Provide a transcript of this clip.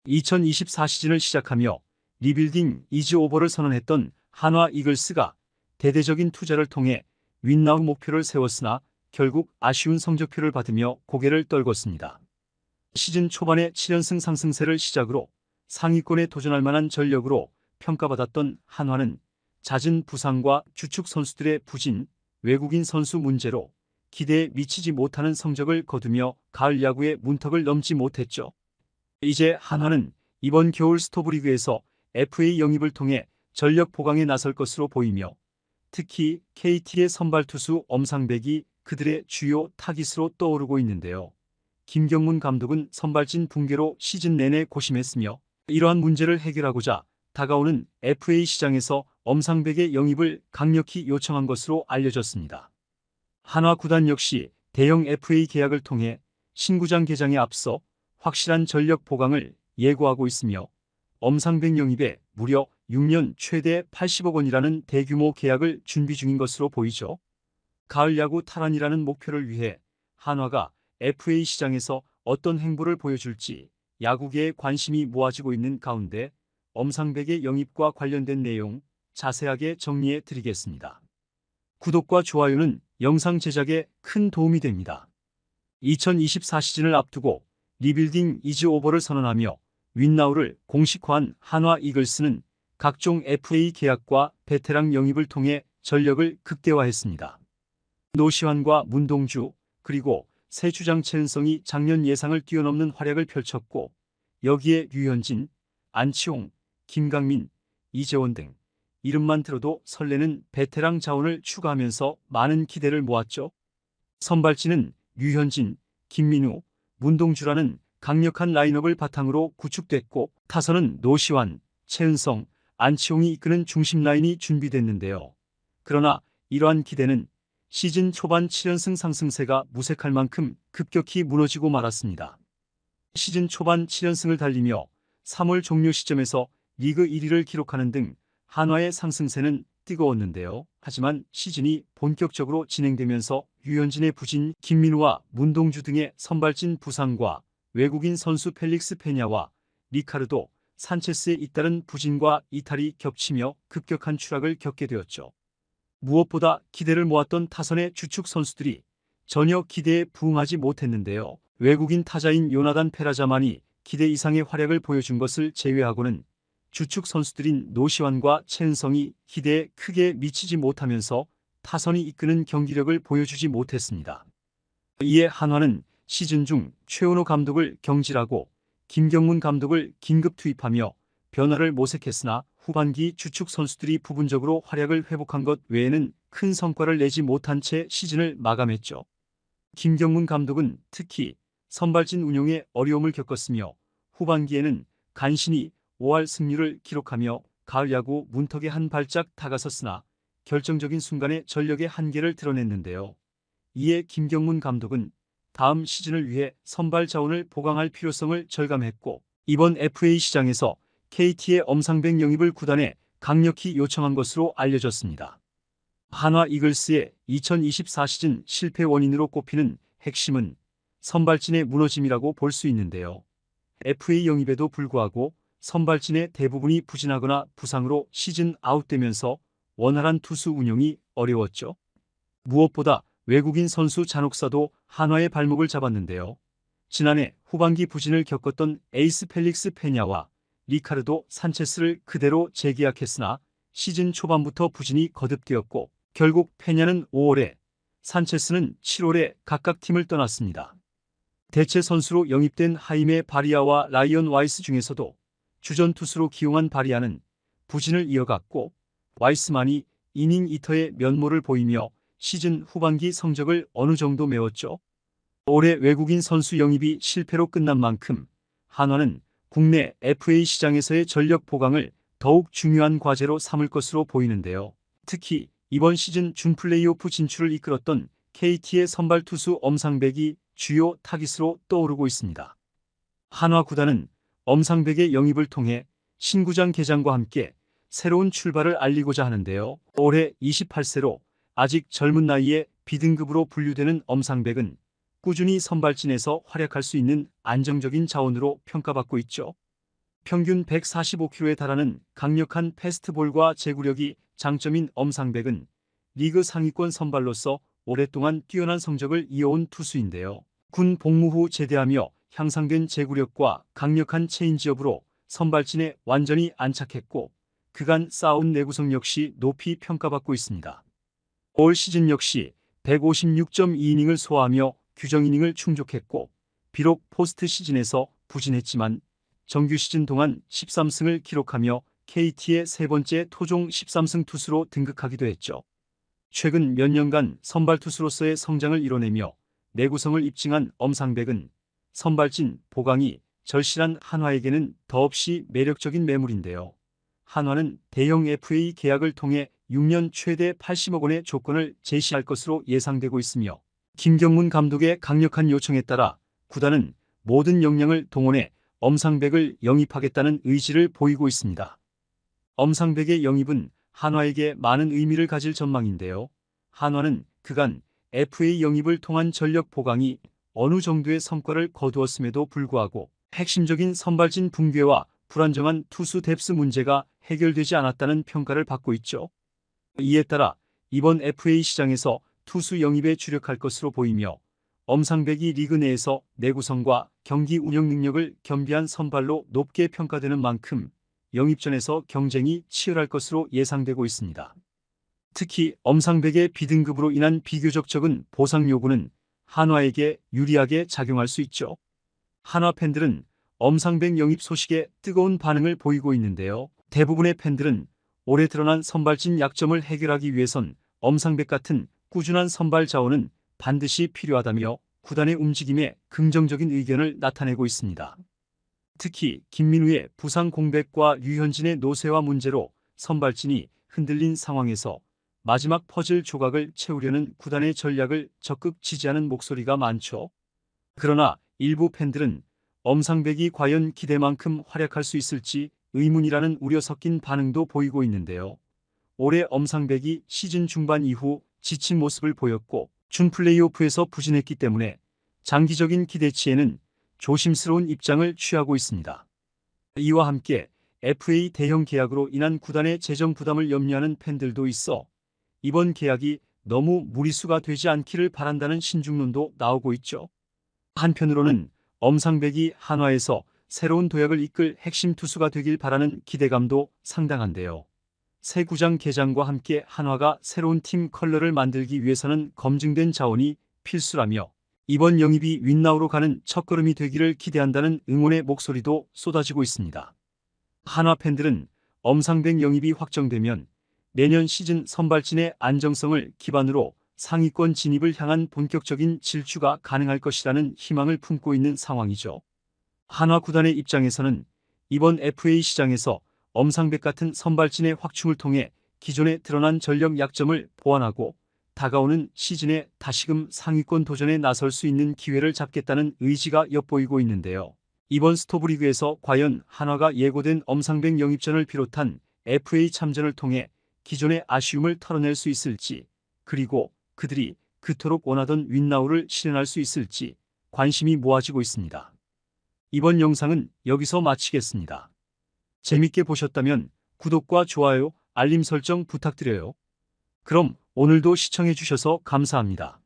2024 시즌을 시작하며 리빌딩 이즈 오버를 선언했던 한화 이글스가 대대적인 투자를 통해 윈나우 목표를 세웠으나 결국 아쉬운 성적표를 받으며 고개를 떨궜습니다. 시즌 초반에 7연승 상승세를 시작으로 상위권에 도전할 만한 전력으로 평가받았던 한화는 잦은 부상과 주축 선수들의 부진, 외국인 선수 문제로 기대에 미치지 못하는 성적을 거두며 가을 야구의 문턱을 넘지 못했죠. 이제 한화는 이번 겨울 스토브리그에서 FA 영입을 통해 전력 보강에 나설 것으로 보이며 특히 KT의 선발 투수 엄상백이 그들의 주요 타깃으로 떠오르고 있는데요. 김경문 감독은 선발진 붕괴로 시즌 내내 고심했으며 이러한 문제를 해결하고자 다가오는 FA 시장에서 엄상백의 영입을 강력히 요청한 것으로 알려졌습니다. 한화 구단 역시 대형 FA 계약을 통해 신구장 개장에 앞서 확실한 전력 보강을 예고하고 있으며 엄상백 영입에 무려 6년 최대 80억 원이라는 대규모 계약을 준비 중인 것으로 보이죠. 가을 야구 탈환이라는 목표를 위해 한화가 FA 시장에서 어떤 행보를 보여줄지 야구계에 관심이 모아지고 있는 가운데 엄상백의 영입과 관련된 내용 자세하게 정리해 드리겠습니다. 구독과 좋아요는 영상 제작에 큰 도움이 됩니다. 2024 시즌을 앞두고 리빌딩 이즈 오버를 선언하며 윈나우를 공식화한 한화 이글스는 각종 FA 계약과 베테랑 영입을 통해 전력을 극대화했습니다. 노시환과 문동주 그리고 새 주장 최은성이 작년 예상을 뛰어넘는 활약을 펼쳤고 여기에 류현진, 안치홍, 김강민, 이재원 등 이름만 들어도 설레는 베테랑 자원을 추가하면서 많은 기대를 모았죠. 선발진은 류현진, 김민우, 문동주라는 강력한 라인업을 바탕으로 구축됐고 타선은 노시환, 최은성, 안치홍이 이끄는 중심 라인이 준비됐는데요. 그러나 이러한 기대는 시즌 초반 7연승 상승세가 무색할 만큼 급격히 무너지고 말았습니다. 시즌 초반 7연승을 달리며 3월 종료 시점에서 리그 1위를 기록하는 등 한화의 상승세는 뜨거웠는데요. 하지만 시즌이 본격적으로 진행되면서 류현진의 부진, 김민우와 문동주 등의 선발진 부상과 외국인 선수 펠릭스 페냐와 리카르도 산체스에 잇따른 부진과 이탈이 겹치며 급격한 추락을 겪게 되었죠. 무엇보다 기대를 모았던 타선의 주축 선수들이 전혀 기대에 부응하지 못했는데요. 외국인 타자인 요나단 페라자만이 기대 이상의 활약을 보여준 것을 제외하고는 주축 선수들인 노시환과 최은성이 기대에 크게 미치지 못하면서 타선이 이끄는 경기력을 보여주지 못했습니다. 이에 한화는 시즌 중 최은호 감독을 경질하고 김경문 감독을 긴급 투입하며 변화를 모색했으나 후반기 주축 선수들이 부분적으로 활약을 회복한 것 외에는 큰 성과를 내지 못한 채 시즌을 마감했죠. 김경문 감독은 특히 선발진 운용에 어려움을 겪었으며 후반기에는 간신히 5할 승률을 기록하며 가을 야구 문턱에 한 발짝 다가섰으나 결정적인 순간에 전력의 한계를 드러냈는데요. 이에 김경문 감독은 다음 시즌을 위해 선발 자원을 보강할 필요성을 절감했고 이번 FA 시장에서 KT의 엄상백 영입을 구단에 강력히 요청한 것으로 알려졌습니다. 한화 이글스의 2024 시즌 실패 원인으로 꼽히는 핵심은 선발진의 무너짐이라고 볼 수 있는데요. FA 영입에도 불구하고 선발진의 대부분이 부진하거나 부상으로 시즌 아웃되면서 원활한 투수 운영이 어려웠죠. 무엇보다 외국인 선수 잔혹사도 한화의 발목을 잡았는데요. 지난해 후반기 부진을 겪었던 에이스 펠릭스 페냐와 리카르도 산체스를 그대로 재계약했으나 시즌 초반부터 부진이 거듭되었고 결국 페냐는 5월에 산체스는 7월에 각각 팀을 떠났습니다. 대체 선수로 영입된 하임의 바리아와 라이언 와이스 중에서도 주전 투수로 기용한 바리아는 부진을 이어갔고 와이스만이 이닝 이터의 면모를 보이며 시즌 후반기 성적을 어느 정도 메웠죠. 올해 외국인 선수 영입이 실패로 끝난 만큼 한화는 국내 FA 시장에서의 전력 보강을 더욱 중요한 과제로 삼을 것으로 보이는데요. 특히 이번 시즌 준 플레이오프 진출을 이끌었던 KT의 선발 투수 엄상백이 주요 타깃으로 떠오르고 있습니다. 한화 구단은 엄상백의 영입을 통해 신구장 개장과 함께 새로운 출발을 알리고자 하는데요. 올해 28세로 아직 젊은 나이에 B등급으로 분류되는 엄상백은 꾸준히 선발진에서 활약할 수 있는 안정적인 자원으로 평가받고 있죠. 평균 145km에 달하는 강력한 패스트볼과 제구력이 장점인 엄상백은 리그 상위권 선발로서 오랫동안 뛰어난 성적을 이어온 투수인데요. 군 복무 후 제대하며 향상된 제구력과 강력한 체인지업으로 선발진에 완전히 안착했고 그간 쌓아온 내구성 역시 높이 평가받고 있습니다. 올 시즌 역시 156.2이닝을 소화하며 규정 이닝을 충족했고 비록 포스트 시즌에서 부진했지만 정규 시즌 동안 13승을 기록하며 KT의 세 번째 토종 13승 투수로 등극하기도 했죠. 최근 몇 년간 선발 투수로서의 성장을 이뤄내며 내구성을 입증한 엄상백은 선발진 보강이 절실한 한화에게는 더없이 매력적인 매물인데요. 한화는 대형 FA 계약을 통해 6년 최대 80억 원의 조건을 제시할 것으로 예상되고 있으며 김경문 감독의 강력한 요청에 따라 구단은 모든 역량을 동원해 엄상백을 영입하겠다는 의지를 보이고 있습니다. 엄상백의 영입은 한화에게 많은 의미를 가질 전망인데요. 한화는 그간 FA 영입을 통한 전력 보강이 어느 정도의 성과를 거두었음에도 불구하고 핵심적인 선발진 붕괴와 불안정한 투수 뎁스 문제가 해결되지 않았다는 평가를 받고 있죠. 이에 따라 이번 FA 시장에서 투수 영입에 주력할 것으로 보이며 엄상백이 리그 내에서 내구성과 경기 운영 능력을 겸비한 선발로 높게 평가되는 만큼 영입전에서 경쟁이 치열할 것으로 예상되고 있습니다. 특히 엄상백의 B등급으로 인한 비교적 적은 보상 요구는 한화에게 유리하게 작용할 수 있죠. 한화 팬들은 엄상백 영입 소식에 뜨거운 반응을 보이고 있는데요. 대부분의 팬들은 올해 드러난 선발진 약점을 해결하기 위해선 엄상백 같은 꾸준한 선발 자원은 반드시 필요하다며 구단의 움직임에 긍정적인 의견을 나타내고 있습니다. 특히 김민우의 부상 공백과 류현진의 노쇠화 문제로 선발진이 흔들린 상황에서 마지막 퍼즐 조각을 채우려는 구단의 전략을 적극 지지하는 목소리가 많죠. 그러나 일부 팬들은 엄상백이 과연 기대만큼 활약할 수 있을지 의문이라는 우려 섞인 반응도 보이고 있는데요. 올해 엄상백이 시즌 중반 이후 지친 모습을 보였고 준 플레이오프에서 부진했기 때문에 장기적인 기대치에는 조심스러운 입장을 취하고 있습니다. 이와 함께 FA 대형 계약으로 인한 구단의 재정 부담을 염려하는 팬들도 있어 이번 계약이 너무 무리수가 되지 않기를 바란다는 신중론도 나오고 있죠. 한편으로는 엄상백이 한화에서 새로운 도약을 이끌 핵심 투수가 되길 바라는 기대감도 상당한데요. 새 구장 개장과 함께 한화가 새로운 팀 컬러를 만들기 위해서는 검증된 자원이 필수라며 이번 영입이 윈나우로 가는 첫걸음이 되기를 기대한다는 응원의 목소리도 쏟아지고 있습니다. 한화 팬들은 엄상백 영입이 확정되면 내년 시즌 선발진의 안정성을 기반으로 상위권 진입을 향한 본격적인 질주가 가능할 것이라는 희망을 품고 있는 상황이죠. 한화 구단의 입장에서는 이번 FA 시장에서 엄상백 같은 선발진의 확충을 통해 기존에 드러난 전력 약점을 보완하고 다가오는 시즌에 다시금 상위권 도전에 나설 수 있는 기회를 잡겠다는 의지가 엿보이고 있는데요. 이번 스토브리그에서 과연 한화가 예고된 엄상백 영입전을 비롯한 FA 참전을 통해 기존의 아쉬움을 털어낼 수 있을지, 그리고 그들이 그토록 원하던 윈나우를 실현할 수 있을지 관심이 모아지고 있습니다. 이번 영상은 여기서 마치겠습니다. 재밌게 보셨다면 구독과 좋아요, 알림 설정 부탁드려요. 그럼 오늘도 시청해주셔서 감사합니다.